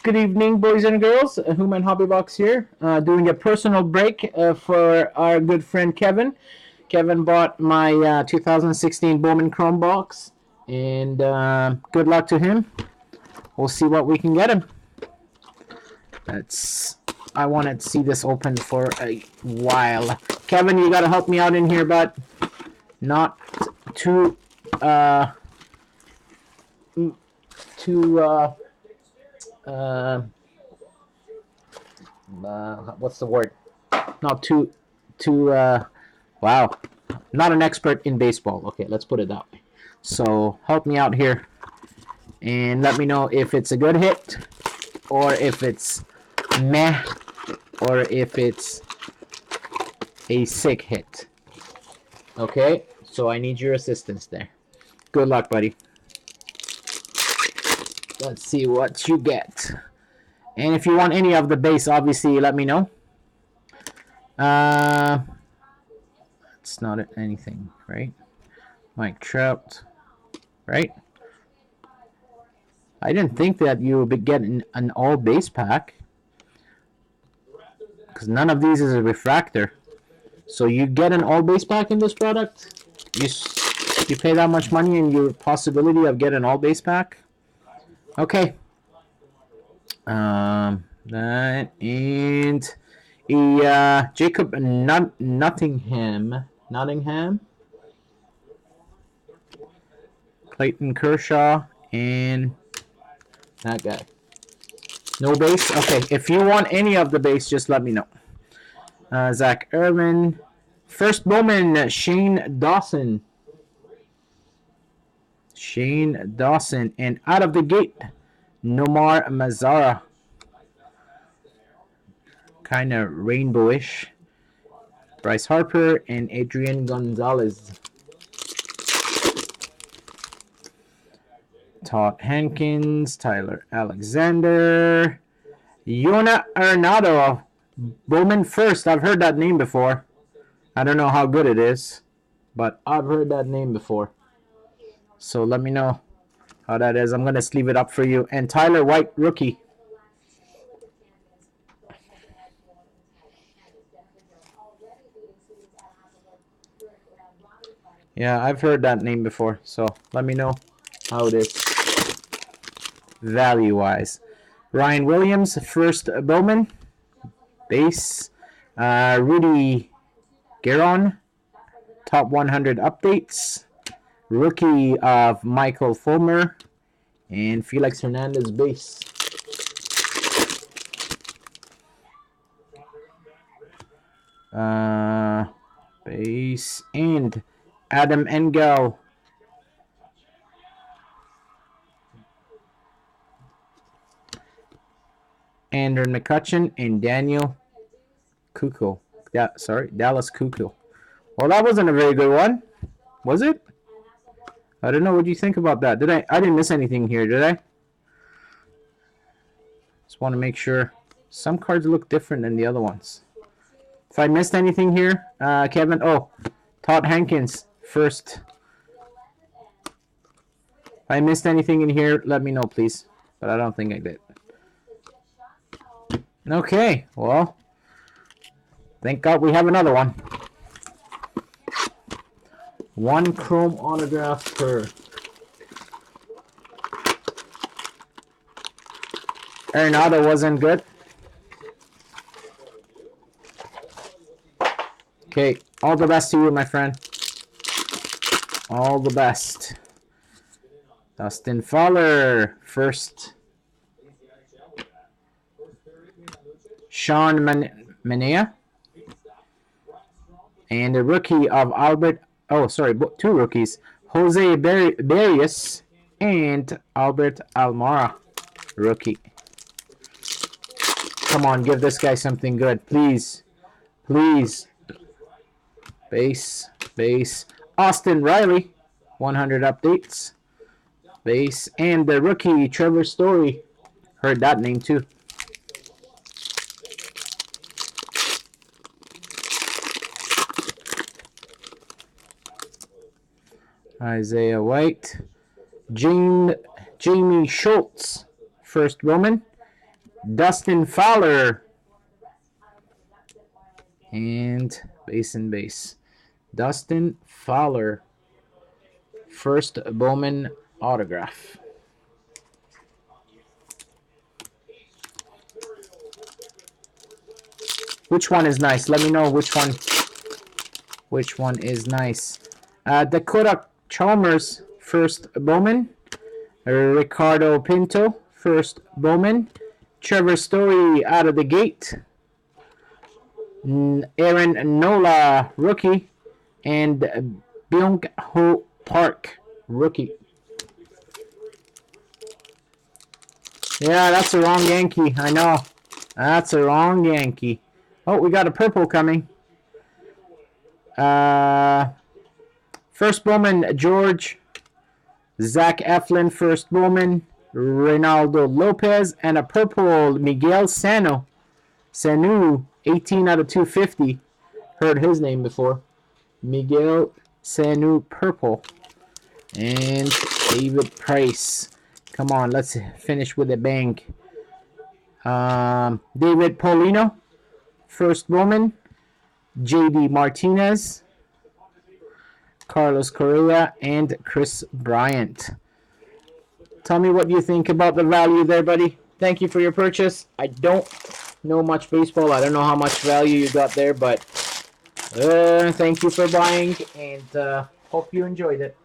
Good evening, boys and girls. Human Hobbybox here, doing a personal break for our good friend Kevin. Kevin bought my 2016 Bowman Chrome box, and good luck to him. We'll see what we can get him. I wanted to see this open for a while. Kevin, you gotta help me out in here, but not too what's the word? Not too wow. Not an expert in baseball. Okay, let's put it that way. So help me out here and let me know if it's a good hit or if it's meh or if it's a sick hit. Okay, so I need your assistance there. Good luck, buddy. Let's see what you get. And if you want any of the base, obviously, let me know. It's not anything, right? Mike Trout, right? I didn't think that you would be getting an all base pack because none of these is a refractor. So you get an all base pack in this product. You pay that much money and your possibility of getting an all base pack. Okay. That and Jacob Nottingham, Clayton Kershaw, and that guy. No base? Okay, if you want any of the base, just let me know. Zach Ervin. First Bowman, Shane Dawson. And out of the gate, Nomar Mazara. Kind of rainbowish. Bryce Harper and Adrian Gonzalez. Todd Hankins, Tyler Alexander, Yona Arenado, Bowman first. I've heard that name before. I don't know how good it is, but I've heard that name before. So let me know how that is. I'm going to sleeve it up for you. And Tyler White, rookie. Yeah, I've heard that name before. So let me know how it is value-wise. Ryan Williams, first Bowman. Base. Rudy Gueron, top 100 updates. Rookie of Michael Fulmer. And Felix Hernandez, base. Base. And Adam Engel. Andrew McCutcheon and Daniel Kuko. Dallas Kuko. Well, that wasn't a very good one, was it? I don't know. What do you think about that? I didn't miss anything here, did I? Just want to make sure. Some cards look different than the other ones. If I missed anything here, Kevin. Oh, Todd Hankins first. If I missed anything in here, let me know, please. But I don't think I did. Okay, well, thank God we have another one. One chrome autograph per. Arenado wasn't good. Okay, all the best to you, my friend. All the best. Dustin Fowler, first. Sean Mania. And a rookie of Albert. Oh, sorry, two rookies. Jose Barrios and Albert Almora. Rookie. Come on, give this guy something good. Please. Please. Base. Austin Riley. 100 updates. Base. And the rookie, Trevor Story. Heard that name too. Isaiah White. Jamie Schultz, first Bowman. Dustin Fowler. And base. Dustin Fowler. First Bowman autograph. Which one is nice? Let me know which one is nice. Dakota Chalmers, first Bowman. Ricardo Pinto, first Bowman. Trevor Story out of the gate. Aaron Nola, rookie. And Byung Ho Park, rookie. Yeah, that's a wrong Yankee. I know. That's a wrong Yankee. Oh, we got a purple coming. First Bowman, George. Zach Eflin, first Bowman. Reynaldo Lopez. And a purple, Miguel Sano. Sanu, 18 out of 250. Heard his name before. Miguel Sanu, purple. And David Price. Come on, let's finish with a bang. David Paulino, first Bowman. JD Martinez, Carlos Correa, and Chris Bryant. Tell me what you think about the value there, buddy. Thank you for your purchase. I don't know much baseball. I don't know how much value you got there, but thank you for buying, and hope you enjoyed it.